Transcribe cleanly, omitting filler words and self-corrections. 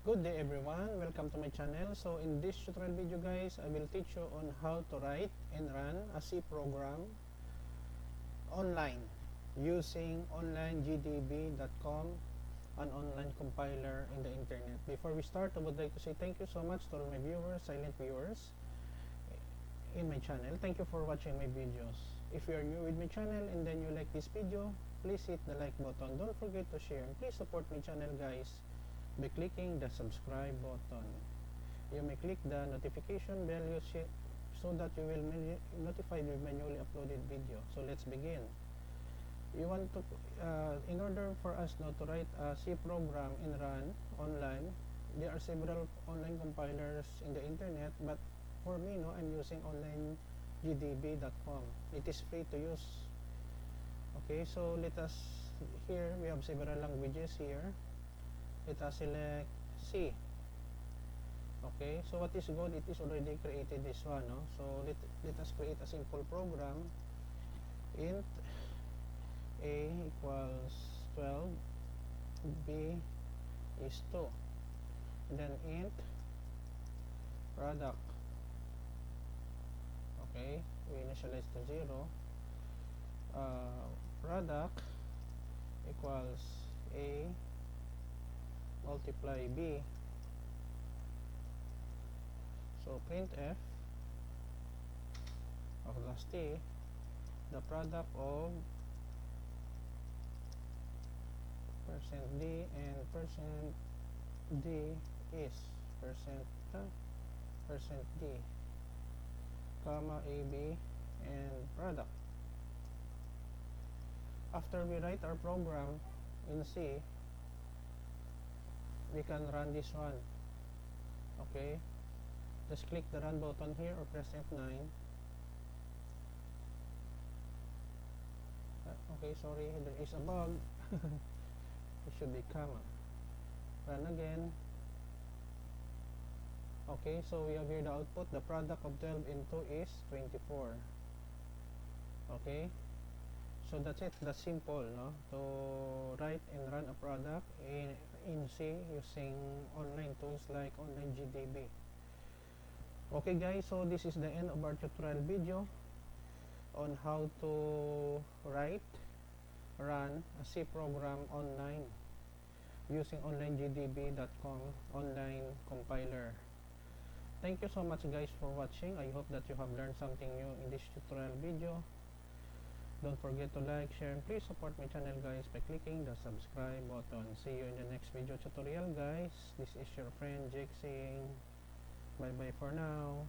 Good day everyone, welcome to my channel. So in this tutorial video guys, I will teach you on how to write and run a C program online using onlinegdb.com, an online compiler in the internet. Before we start, I would like to say thank you so much to all my viewers, silent viewers in my channel. Thank you for watching my videos. If you are new with my channel and then you like this video, please hit the like button. Don't forget to share. Please support my channel guys by clicking the subscribe button. You may click the notification bell so that you will be notified with my newly uploaded video. So let's begin. You want to, in order for us now to write a C program and run online, there are several online compilers in the internet, but for me, no, I'm using onlinegdb.com. It is free to use. Okay, so let us, here we have several languages here. Let us select C. Okay, so what is good, it is already created this one, no? So let us create a simple program. Int a equals 12, b is 2, and then int product. Okay, we initialize to 0. Product equals a multiply b. So printf of class t, the product of %d and %d is %d, comma ab and product. After we write our program in C, we can run this one. Okay, just click the run button here or press F9. Okay, sorry, there is a bug. It should be comma. Run again. Okay, so we have here the output. The product of 12 and 2 is 24. Okay, so that's it. That's simple, no? To write and run a product in C using online tools like onlinegdb. Okay guys, so this is the end of our tutorial video on how to write, run a C program online using onlinegdb.com online compiler. Thank you so much guys for watching. I hope that you have learned something new in this tutorial video. Don't forget to like, share, and please support my channel guys by clicking the subscribe button. See you in the next video tutorial guys. This is your friend Jake saying bye bye for now.